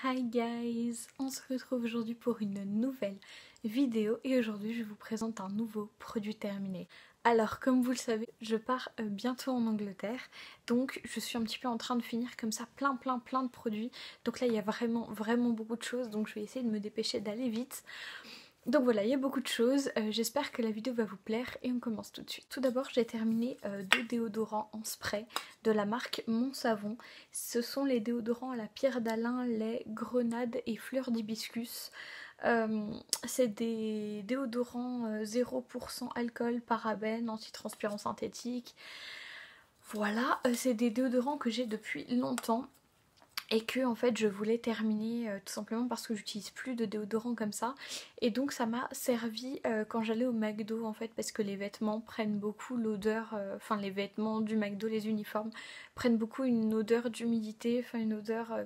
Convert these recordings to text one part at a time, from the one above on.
Hi guys, on se retrouve aujourd'hui pour une nouvelle vidéo et aujourd'hui je vous présente un nouveau produit terminé. Alors comme vous le savez, je pars bientôt en Angleterre, donc je suis un petit peu en train de finir comme ça plein de produits. Donc là il y a vraiment beaucoup de choses, donc je vais essayer de me dépêcher d'aller vite. Donc voilà, il y a beaucoup de choses, j'espère que la vidéo va vous plaire et on commence tout de suite. Tout d'abord j'ai terminé deux déodorants en spray de la marque Mon Savon. Ce sont les déodorants à la pierre d'Alain, lait, grenade et fleurs d'hibiscus. C'est des déodorants 0% alcool, parabènes, antitranspirant synthétique. Voilà, c'est des déodorants que j'ai depuis longtemps. Et que en fait je voulais terminer tout simplement parce que j'utilise plus de déodorant comme ça. Et donc ça m'a servi quand j'allais au McDo en fait, parce que les vêtements prennent beaucoup l'odeur, enfin les vêtements du McDo, les uniformes prennent beaucoup une odeur d'humidité, enfin une odeur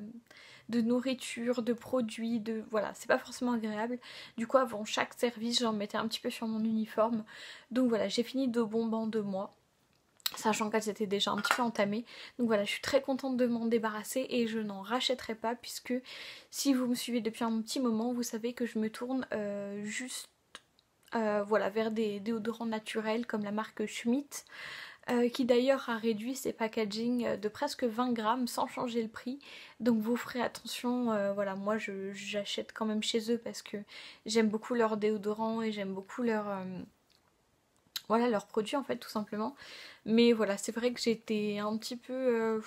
de nourriture, de produits, de voilà, c'est pas forcément agréable. Du coup avant chaque service j'en mettais un petit peu sur mon uniforme. Donc voilà, j'ai fini de bombes en 2 mois, sachant qu'elles étaient déjà un petit peu entamées. Donc voilà, je suis très contente de m'en débarrasser et je n'en rachèterai pas, puisque si vous me suivez depuis un petit moment, vous savez que je me tourne juste voilà, vers des déodorants naturels comme la marque Schmitt, qui d'ailleurs a réduit ses packaging de presque 20 grammes sans changer le prix. Donc vous ferez attention, voilà, moi j'achète quand même chez eux parce que j'aime beaucoup leurs déodorants et j'aime beaucoup voilà, leurs produits en fait, tout simplement. Mais voilà, c'est vrai que j'étais un petit peu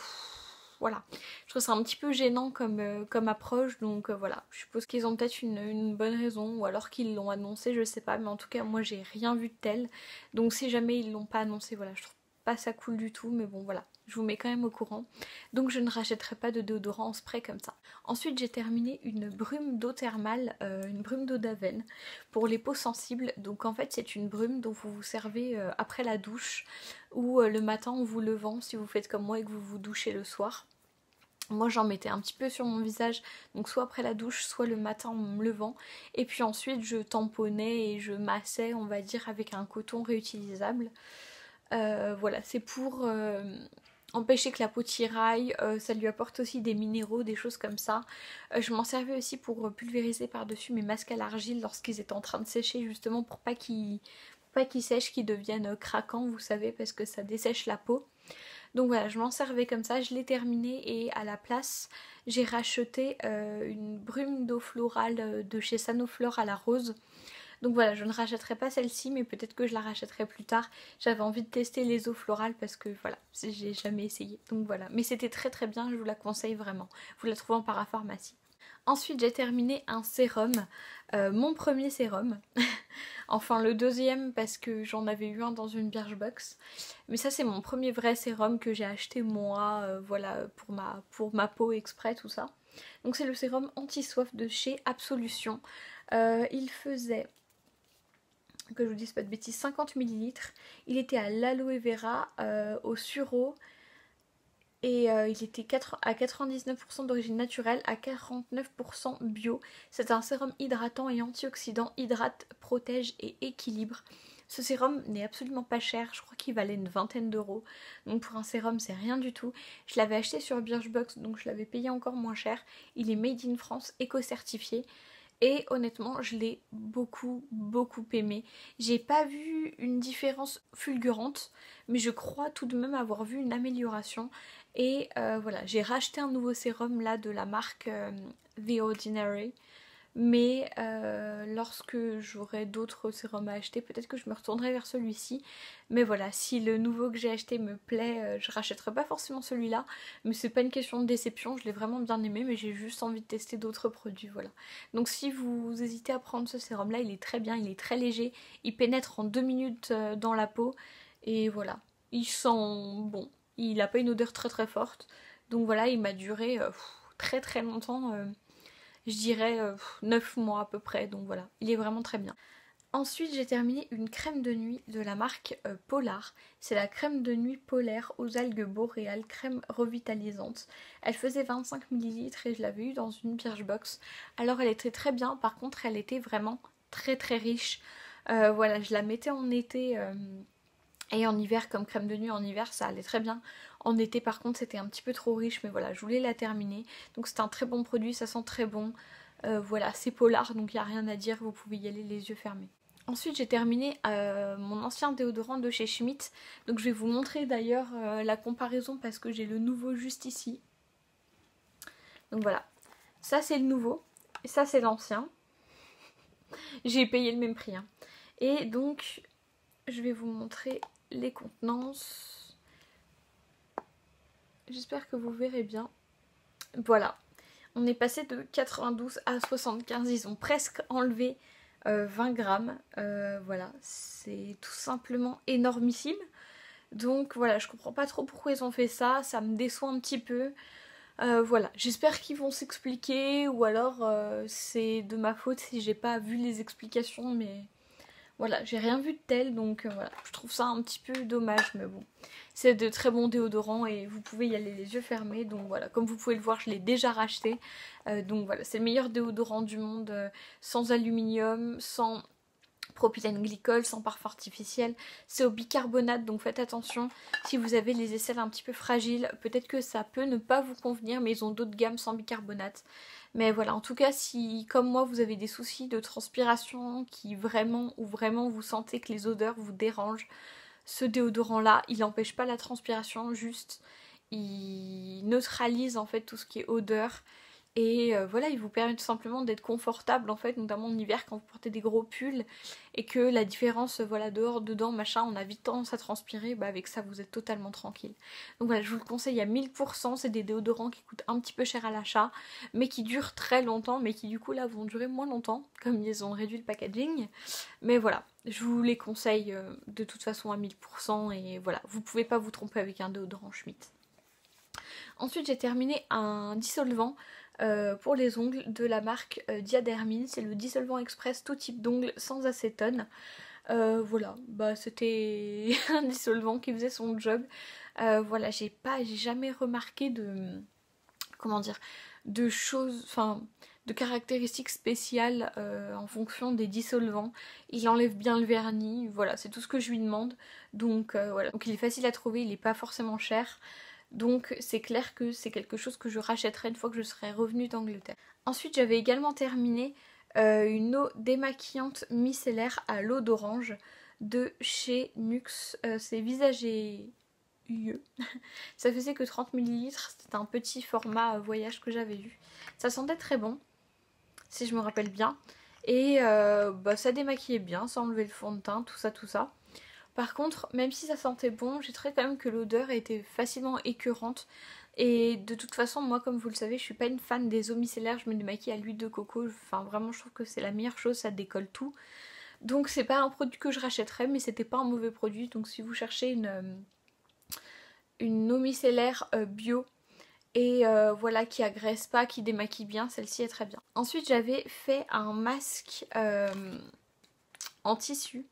voilà, je trouve ça un petit peu gênant comme approche. Donc voilà, je suppose qu'ils ont peut-être une bonne raison, ou alors qu'ils l'ont annoncé, je sais pas. Mais en tout cas moi j'ai rien vu de tel. Donc si jamais ils l'ont pas annoncé, voilà, je trouve pas ça cool du tout. Mais bon voilà, je vous mets quand même au courant. Donc je ne rachèterai pas de déodorant en spray comme ça. Ensuite j'ai terminé une brume d'eau thermale, une brume d'eau d'Aven pour les peaux sensibles. Donc en fait c'est une brume dont vous vous servez après la douche ou le matin en vous levant, si vous faites comme moi et que vous vous douchez le soir. Moi j'en mettais un petit peu sur mon visage, donc soit après la douche, soit le matin en me levant. Et puis ensuite je tamponnais et je massais, on va dire, avec un coton réutilisable. Voilà, c'est pour empêcher que la peau tiraille, ça lui apporte aussi des minéraux, des choses comme ça. Je m'en servais aussi pour pulvériser par-dessus mes masques à l'argile lorsqu'ils étaient en train de sécher, justement pour pas qu'ils sèchent, qu'ils deviennent craquants, vous savez, parce que ça dessèche la peau. Donc voilà, je m'en servais comme ça, je l'ai terminé et à la place, j'ai racheté une brume d'eau florale de chez Sanoflore à la rose. Donc voilà, je ne rachèterai pas celle-ci, mais peut-être que je la rachèterai plus tard. J'avais envie de tester les eaux florales parce que voilà, j'ai jamais essayé. Donc voilà, mais c'était très bien, je vous la conseille vraiment. Vous la trouvez en parapharmacie. Ensuite j'ai terminé un sérum, mon premier sérum. Enfin le deuxième parce que j'en avais eu un dans une Birchbox. Mais ça c'est mon premier vrai sérum que j'ai acheté moi, voilà, pour ma peau exprès, tout ça. Donc c'est le sérum anti-soif de chez Absolution. Il faisait, que je vous dise pas de bêtises, 50 ml. Il était à l'aloe vera, au sureau. Et il était à 99% d'origine naturelle, à 49% bio. C'est un sérum hydratant et antioxydant, hydrate, protège et équilibre. Ce sérum n'est absolument pas cher, je crois qu'il valait une vingtaine d'euros. Donc pour un sérum c'est rien du tout. Je l'avais acheté sur Birchbox, donc je l'avais payé encore moins cher. Il est made in France, éco-certifié. Et honnêtement je l'ai beaucoup aimé. J'ai pas vu une différence fulgurante, mais je crois tout de même avoir vu une amélioration. Et voilà, j'ai racheté un nouveau sérum là de la marque The Ordinary. Mais lorsque j'aurai d'autres sérums à acheter, peut-être que je me retournerai vers celui-ci. Mais voilà, si le nouveau que j'ai acheté me plaît, je rachèterai pas forcément celui-là. Mais c'est pas une question de déception, je l'ai vraiment bien aimé, mais j'ai juste envie de tester d'autres produits, voilà. Donc si vous hésitez à prendre ce sérum-là, il est très bien, il est très léger. Il pénètre en 2 minutes dans la peau. Et voilà, il sent bon. Il n'a pas une odeur très forte. Donc voilà, il m'a duré très longtemps. Je dirais 9 mois à peu près, donc voilà, il est vraiment très bien. Ensuite j'ai terminé une crème de nuit de la marque Polar. C'est la crème de nuit polaire aux algues boréales, crème revitalisante. Elle faisait 25 ml et je l'avais eue dans une Birchbox. Alors elle était très bien, par contre elle était vraiment très riche. Voilà, je la mettais en été Et en hiver, comme crème de nuit en hiver, ça allait très bien. En été par contre c'était un petit peu trop riche, mais voilà, je voulais la terminer. Donc c'est un très bon produit, ça sent très bon. Voilà, c'est polar, donc il n'y a rien à dire, vous pouvez y aller les yeux fermés. Ensuite j'ai terminé mon ancien déodorant de chez Schmitt. Donc je vais vous montrer d'ailleurs la comparaison parce que j'ai le nouveau juste ici. Donc voilà, ça c'est le nouveau, et ça c'est l'ancien. J'ai payé le même prix. Hein. Et donc je vais vous montrer les contenances. J'espère que vous verrez bien. Voilà, on est passé de 92 à 75. Ils ont presque enlevé 20 grammes. Voilà, c'est tout simplement énormissime. Donc voilà, je comprends pas trop pourquoi ils ont fait ça. Ça me déçoit un petit peu. Voilà, j'espère qu'ils vont s'expliquer ou alors c'est de ma faute si j'ai pas vu les explications, mais voilà, j'ai rien vu de tel, donc voilà, je trouve ça un petit peu dommage, mais bon. C'est de très bons déodorants et vous pouvez y aller les yeux fermés, donc voilà, comme vous pouvez le voir, je l'ai déjà racheté. Donc voilà, c'est le meilleur déodorant du monde, sans aluminium, sans propylène glycol, sans parfum artificiel. C'est au bicarbonate, donc faites attention. Si vous avez les aisselles un petit peu fragiles, peut-être que ça peut ne pas vous convenir, mais ils ont d'autres gammes sans bicarbonate. Mais voilà, en tout cas, si comme moi vous avez des soucis de transpiration qui vraiment vous sentez que les odeurs vous dérangent, ce déodorant là, il n'empêche pas la transpiration, juste il neutralise en fait tout ce qui est odeur. Et voilà, il vous permet tout simplement d'être confortable en fait, notamment en hiver quand vous portez des gros pulls et que la différence, voilà, dehors, dedans, machin, on a vite tendance à transpirer, bah avec ça vous êtes totalement tranquille. Donc voilà, je vous le conseille à 1000%, c'est des déodorants qui coûtent un petit peu cher à l'achat, mais qui durent très longtemps, mais qui du coup là vont durer moins longtemps, comme ils ont réduit le packaging. Mais voilà, je vous les conseille de toute façon à 1000% et voilà, vous pouvez pas vous tromper avec un déodorant Schmitt. Ensuite j'ai terminé un dissolvant pour les ongles de la marque Diadermine. C'est le dissolvant express tout type d'ongles sans acétone. Voilà, bah c'était un dissolvant qui faisait son job. Voilà, j'ai jamais remarqué de, comment dire, de choses, enfin de caractéristiques spéciales en fonction des dissolvants. Il enlève bien le vernis, voilà, c'est tout ce que je lui demande. Donc voilà, donc il est facile à trouver, il n'est pas forcément cher. Donc c'est clair que c'est quelque chose que je rachèterai une fois que je serai revenue d'Angleterre. Ensuite j'avais également terminé une eau démaquillante micellaire à l'eau d'orange de chez Nuxe. C'est Visage et UE. Ça faisait que 30 ml, c'était un petit format voyage que j'avais eu. Ça sentait très bon, si je me rappelle bien. Et bah, ça démaquillait bien, ça enlevait le fond de teint, tout ça, tout ça. Par contre, même si ça sentait bon, j'ai trouvé quand même que l'odeur était facilement écœurante. Et de toute façon, moi, comme vous le savez, je suis pas une fan des eaux micellaires, je me démaquille à l'huile de coco. Enfin, vraiment, je trouve que c'est la meilleure chose, ça décolle tout. Donc, c'est pas un produit que je rachèterais, mais c'était pas un mauvais produit. Donc, si vous cherchez une eau micellaire bio et voilà, qui agresse pas, qui démaquille bien, celle-ci est très bien. Ensuite, j'avais fait un masque en tissu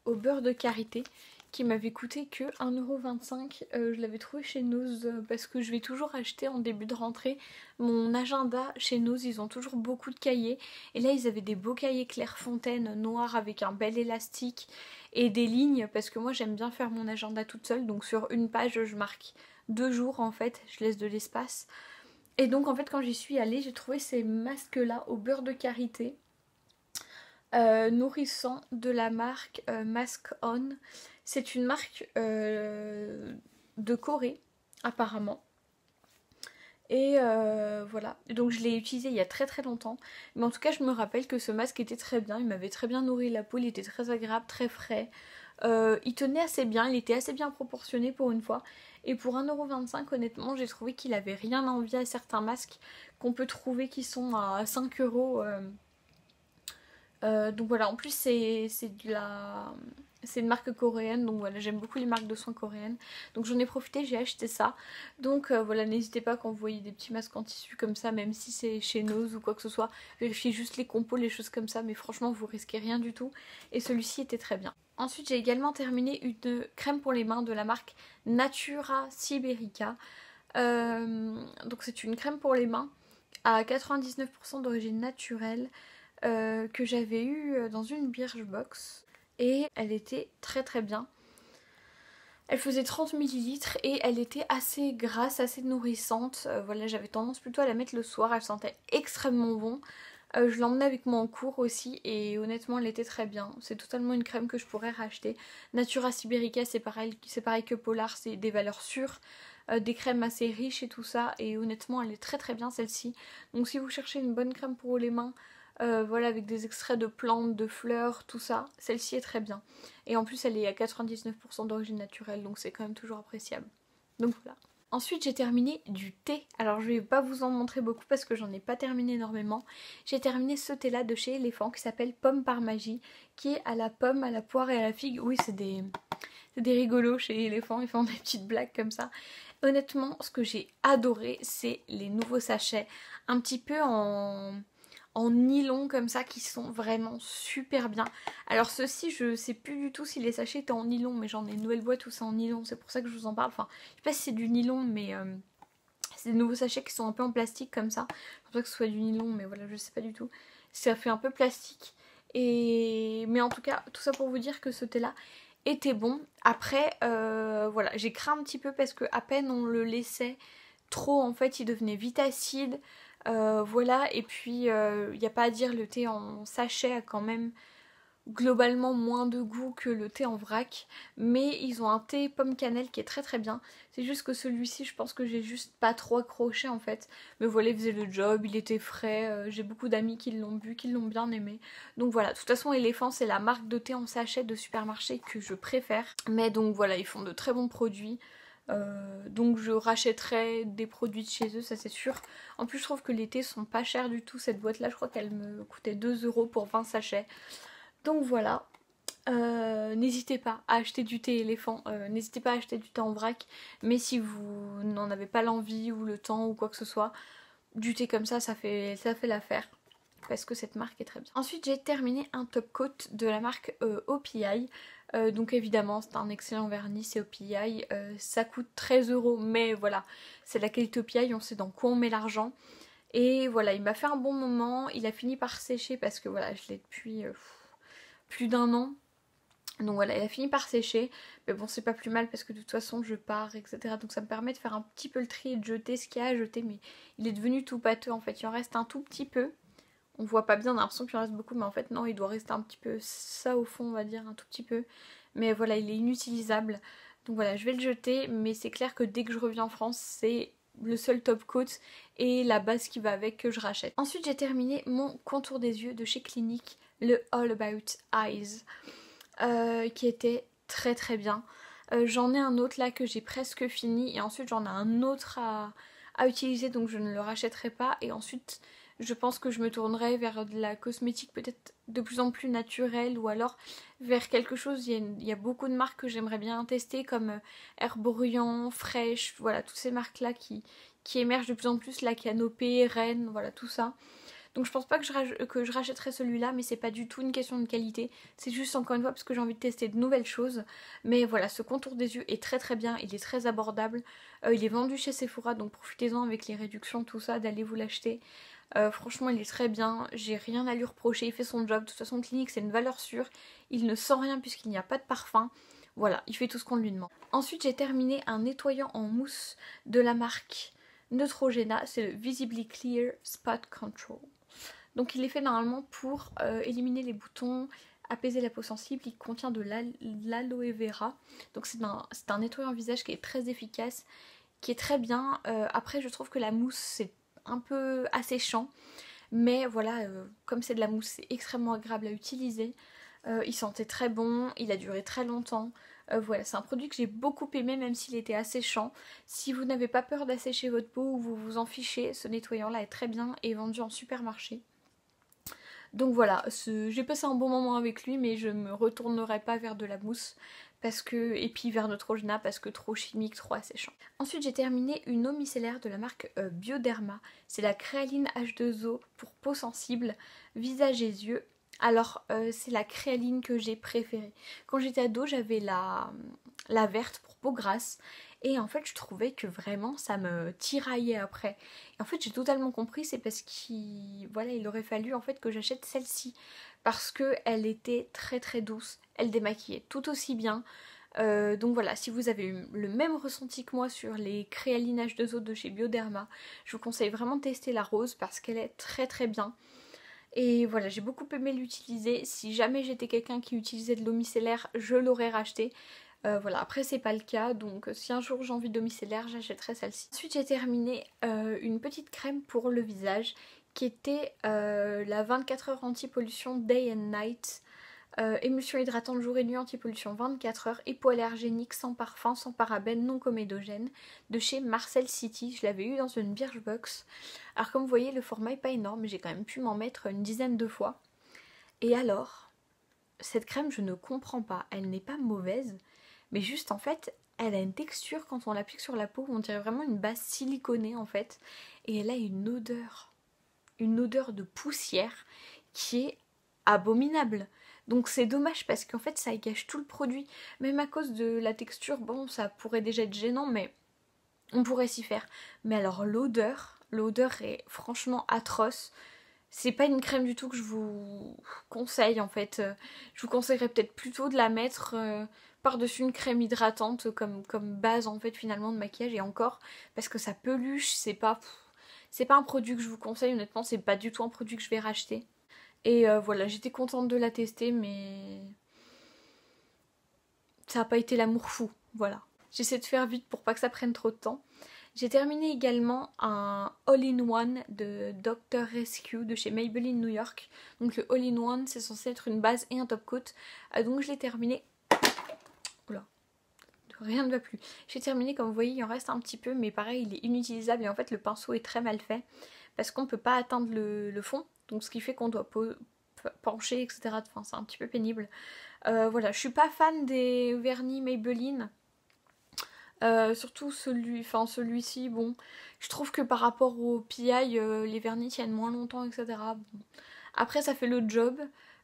au beurre de karité qui m'avait coûté que 1,25€. Je l'avais trouvé chez Nose parce que je vais toujours acheter en début de rentrée mon agenda chez Nose. Ils ont toujours beaucoup de cahiers et là ils avaient des beaux cahiers Clairefontaine noirs avec un bel élastique et des lignes parce que moi j'aime bien faire mon agenda toute seule. Donc sur une page je marque 2 jours en fait, je laisse de l'espace. Et donc en fait quand j'y suis allée j'ai trouvé ces masques là au beurre de karité. Nourrissant de la marque Mask On. C'est une marque de Corée apparemment. Et voilà, donc je l'ai utilisé il y a très très longtemps. Mais en tout cas je me rappelle que ce masque était très bien, il m'avait très bien nourri la peau, il était très agréable, très frais. Il tenait assez bien, il était assez bien proportionné pour une fois. Et pour 1,25€ honnêtement j'ai trouvé qu'il avait rien à envier à certains masques qu'on peut trouver qui sont à 5€. Donc voilà, en plus c'est une marque coréenne, donc voilà, j'aime beaucoup les marques de soins coréennes. Donc j'en ai profité, j'ai acheté ça. Donc voilà, n'hésitez pas quand vous voyez des petits masques en tissu comme ça, même si c'est chez Nose ou quoi que ce soit, vérifiez juste les compos, les choses comme ça, mais franchement vous risquez rien du tout. Et celui-ci était très bien. Ensuite j'ai également terminé une crème pour les mains de la marque Natura Siberica. Donc c'est une crème pour les mains à 99% d'origine naturelle. Que j'avais eu dans une Birchbox et elle était très très bien. Elle faisait 30 millilitres et elle était assez grasse, assez nourrissante. Voilà, j'avais tendance plutôt à la mettre le soir, elle sentait extrêmement bon. Je l'emmenais avec moi en cours aussi et honnêtement elle était très bien. C'est totalement une crème que je pourrais racheter. Natura Siberica c'est pareil que Polar, c'est des valeurs sûres. Des crèmes assez riches et tout ça et honnêtement elle est très très bien celle-ci. Donc si vous cherchez une bonne crème pour les mains, voilà avec des extraits de plantes, de fleurs, tout ça, celle-ci est très bien. Et en plus elle est à 99% d'origine naturelle donc c'est quand même toujours appréciable. Donc voilà. Ensuite j'ai terminé du thé. Alors je vais pas vous en montrer beaucoup parce que j'en ai pas terminé énormément. J'ai terminé ce thé là de chez Elephant qui s'appelle Pomme par magie, qui est à la pomme, à la poire et à la figue. Oui c'est des rigolos chez Elephant, ils font des petites blagues comme ça. Honnêtement ce que j'ai adoré c'est les nouveaux sachets un petit peu en nylon comme ça qui sont vraiment super bien. Alors ceux-ci je sais plus du tout si les sachets étaient en nylon mais j'en ai une nouvelle boîte où c'est en nylon, c'est pour ça que je vous en parle. Enfin je sais pas si c'est du nylon mais c'est des nouveaux sachets qui sont un peu en plastique comme ça. Je pense pas que ce soit du nylon mais voilà je sais pas du tout. Ça fait un peu plastique mais en tout cas tout ça pour vous dire que ce thé là était bon. Après voilà j'ai craint un petit peu parce que à peine on le laissait trop en fait il devenait vite acide. Voilà, et puis il n'y a pas à dire, le thé en sachet a quand même globalement moins de goût que le thé en vrac, mais ils ont un thé pomme cannelle qui est très très bien. C'est juste que celui-ci je pense que j'ai juste pas trop accroché en fait, mais voilà il faisait le job, il était frais, j'ai beaucoup d'amis qui l'ont bu, qui l'ont bien aimé. Donc voilà, de toute façon Elephant c'est la marque de thé en sachet de supermarché que je préfère, mais donc voilà ils font de très bons produits. Donc je rachèterai des produits de chez eux, ça c'est sûr. En plus je trouve que les thés sont pas chers du tout. Cette boîte là je crois qu'elle me coûtait 2 € pour 20 sachets. Donc voilà, n'hésitez pas à acheter du thé éléphant, n'hésitez pas à acheter du thé en vrac. Mais si vous n'en avez pas l'envie ou le temps ou quoi que ce soit, du thé comme ça fait l'affaire. Parce que cette marque est très bien. Ensuite j'ai terminé un top coat de la marque OPI. Donc évidemment c'est un excellent vernis, c'est OPI. Ça coûte 13 € mais voilà, c'est la qualité OPI, on sait dans quoi on met l'argent. Et voilà, il m'a fait un bon moment, il a fini par sécher parce que voilà, je l'ai depuis plus d'1 an. Donc voilà, il a fini par sécher, mais bon c'est pas plus mal parce que de toute façon je pars, etc. Donc ça me permet de faire un petit peu le tri et de jeter ce qu'il y a à jeter, mais il est devenu tout pâteux en fait, il en reste un tout petit peu. On voit pas bien, on a l'impression qu'il en reste beaucoup, mais en fait non, il doit rester un petit peu ça au fond, on va dire, un tout petit peu. Mais voilà, il est inutilisable. Donc voilà, je vais le jeter, mais c'est clair que dès que je reviens en France, c'est le seul top coat et la base qui va avec que je rachète. Ensuite, j'ai terminé mon contour des yeux de chez Clinique, le All About Eyes, qui était très très bien. J'en ai un autre là que j'ai presque fini et ensuite j'en ai un autre à utiliser, donc je ne le rachèterai pas. Et ensuite je pense que je me tournerai vers de la cosmétique peut-être de plus en plus naturelle ou alors vers quelque chose, il y a beaucoup de marques que j'aimerais bien tester comme Herborian, Fresh, voilà toutes ces marques là qui émergent de plus en plus, la Canopée, Rennes, voilà tout ça. Donc je pense pas que je rachèterai celui-là, mais c'est pas du tout une question de qualité. C'est juste encore une fois parce que j'ai envie de tester de nouvelles choses. Mais voilà, ce contour des yeux est très très bien, il est très abordable. Il est vendu chez Sephora, donc profitez-en avec les réductions, tout ça, d'aller vous l'acheter. Franchement il est très bien, j'ai rien à lui reprocher, il fait son job. De toute façon Clinique c'est une valeur sûre, il ne sent rien puisqu'il n'y a pas de parfum. Voilà, il fait tout ce qu'on lui demande. Ensuite j'ai terminé un nettoyant en mousse de la marque Neutrogena, c'est le Visibly Clear Spot Control. Donc il est fait normalement pour éliminer les boutons, apaiser la peau sensible. Il contient de l'aloe vera. Donc c'est un nettoyant visage qui est très efficace, qui est très bien. Après je trouve que la mousse c'est un peu asséchant. Mais voilà, comme c'est de la mousse, c'est extrêmement agréable à utiliser. Il sentait très bon, il a duré très longtemps. Voilà, c'est un produit que j'ai beaucoup aimé même s'il était asséchant. Si vous n'avez pas peur d'assécher votre peau ou vous vous en fichez, ce nettoyant là est très bien et est vendu en supermarché. Donc voilà, j'ai passé un bon moment avec lui, mais je me retournerai pas vers de la mousse et puis vers Neutrogena parce que trop chimique, trop asséchant. Ensuite j'ai terminé une eau micellaire de la marque Bioderma. C'est la créaline H2O pour peau sensible, visage et yeux. Alors c'est la créaline que j'ai préférée. Quand j'étais ado j'avais la verte pour peau grasse. Et en fait je trouvais que vraiment ça me tiraillait après. Et en fait j'ai totalement compris, c'est parce qu'il aurait fallu en fait que j'achète celle-ci. Parce qu'elle était très très douce, elle démaquillait tout aussi bien. Donc voilà, si vous avez eu le même ressenti que moi sur les Créaline H2O de chez Bioderma, je vous conseille vraiment de tester la rose parce qu'elle est très très bien. Et voilà, j'ai beaucoup aimé l'utiliser. Si jamais j'étais quelqu'un qui utilisait de l'eau micellaire, je l'aurais racheté. Voilà, après c'est pas le cas, donc si un jour j'ai envie d'eau micellaire, j'achèterai celle-ci. Ensuite j'ai terminé une petite crème pour le visage qui était la 24 heures anti-pollution Day and Night. Émulsion hydratante jour et nuit anti-pollution 24 heures, hypoallergénique, sans parfum, sans parabènes, non comédogène, de chez Marcel City. Je l'avais eu dans une Birchbox. Alors comme vous voyez, le format est pas énorme, mais j'ai quand même pu m'en mettre une dizaine de fois. Et alors, cette crème, je ne comprends pas. Elle n'est pas mauvaise, mais juste en fait, elle a une texture quand on l'applique sur la peau, on dirait vraiment une base siliconée en fait. Et elle a une odeur de poussière qui est abominable. Donc c'est dommage parce qu'en fait ça gâche tout le produit. Même à cause de la texture, bon ça pourrait déjà être gênant mais on pourrait s'y faire. Mais alors l'odeur est franchement atroce. C'est pas une crème du tout que je vous conseille en fait. Je vous conseillerais peut-être plutôt de la mettre par-dessus une crème hydratante comme base en fait finalement de maquillage. Et encore parce que ça peluche, c'est pas un produit que je vous conseille honnêtement, c'est pas du tout un produit que je vais racheter. Et voilà, j'étais contente de la tester, mais ça n'a pas été l'amour fou, voilà. J'essaie de faire vite pour pas que ça prenne trop de temps. J'ai terminé également un All-in-One de Dr. Rescue de chez Maybelline New York. Donc le All-in-One, c'est censé être une base et un top coat. Donc je l'ai terminé... Oula, rien ne va plus. J'ai terminé, comme vous voyez, il en reste un petit peu, mais pareil, il est inutilisable. Et en fait, le pinceau est très mal fait, parce qu'on ne peut pas atteindre le fond. Donc ce qui fait qu'on doit pencher, etc. Enfin, c'est un petit peu pénible. Voilà, je suis pas fan des vernis Maybelline. Surtout celui-ci, bon, je trouve que par rapport au PI, les vernis tiennent moins longtemps, etc. Bon. Après, ça fait le job.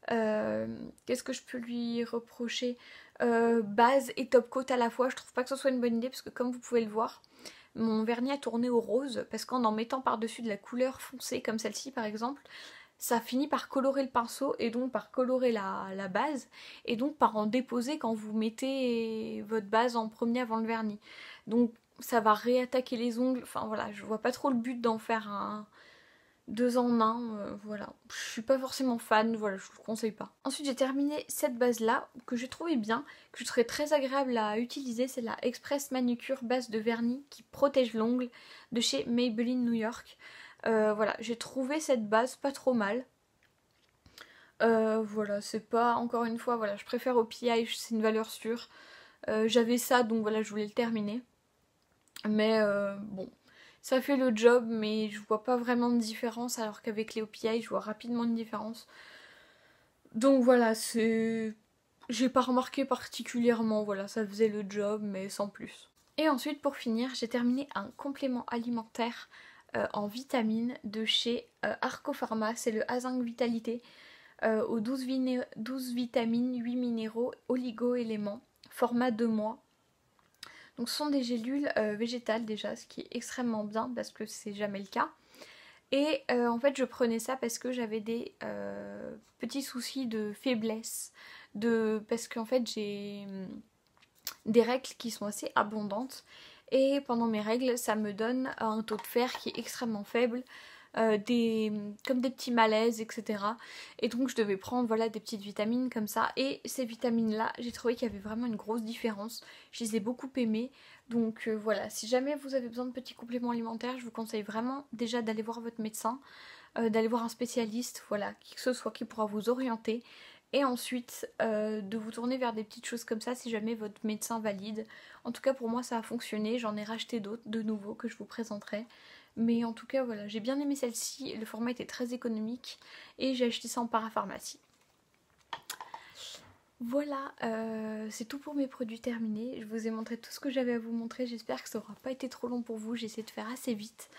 Qu'est-ce que je peux lui reprocher? Base et top coat à la fois, je trouve pas que ce soit une bonne idée parce que comme vous pouvez le voir, mon vernis a tourné au rose parce qu'en mettant par-dessus de la couleur foncée comme celle-ci par exemple, ça finit par colorer le pinceau et donc par colorer la base et donc par en déposer quand vous mettez votre base en premier avant le vernis. Donc ça va réattaquer les ongles, enfin voilà, je vois pas trop le but d'en faire un 2 en 1, voilà. Je suis pas forcément fan, voilà, je vous le conseille pas. Ensuite j'ai terminé cette base là que j'ai trouvé bien, que je trouvais très agréable à utiliser, c'est la Express Manucure base de vernis qui protège l'ongle de chez Maybelline New York. Voilà, j'ai trouvé cette base pas trop mal. Voilà, c'est pas, encore une fois, voilà, je préfère au PI, c'est une valeur sûre. J'avais ça, donc voilà, je voulais le terminer. Mais bon, ça fait le job, mais je vois pas vraiment de différence, alors qu'avec les OPI, je vois rapidement une différence. Donc voilà, c'est... J'ai pas remarqué particulièrement, voilà, ça faisait le job, mais sans plus. Et ensuite, pour finir, j'ai terminé un complément alimentaire en vitamines de chez Arco Pharma, c'est le A5 Vitalité, aux 12 vitamines, 8 minéraux, oligo-éléments, format 2 mois. Donc ce sont des gélules végétales déjà, ce qui est extrêmement bien parce que c'est jamais le cas. Et en fait je prenais ça parce que j'avais des petits soucis de faiblesse, parce qu'en fait j'ai des règles qui sont assez abondantes et pendant mes règles ça me donne un taux de fer qui est extrêmement faible, comme des petits malaises, etc. Et donc je devais prendre voilà, des petites vitamines comme ça, et ces vitamines là j'ai trouvé qu'il y avait vraiment une grosse différence, je les ai beaucoup aimées. Donc voilà, si jamais vous avez besoin de petits compléments alimentaires, je vous conseille vraiment déjà d'aller voir votre médecin, d'aller voir un spécialiste, voilà, qui que ce soit, qui pourra vous orienter. Et ensuite de vous tourner vers des petites choses comme ça si jamais votre médecin valide. En tout cas pour moi ça a fonctionné, j'en ai racheté d'autres de nouveau que je vous présenterai. Mais en tout cas voilà, j'ai bien aimé celle-ci, le format était très économique et j'ai acheté ça en parapharmacie. Voilà, c'est tout pour mes produits terminés. Je vous ai montré tout ce que j'avais à vous montrer, j'espère que ça n'aura pas été trop long pour vous, j'ai essayé de faire assez vite.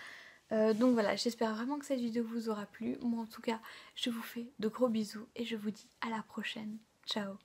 Donc voilà, j'espère vraiment que cette vidéo vous aura plu. Moi en tout cas, je vous fais de gros bisous et je vous dis à la prochaine. Ciao!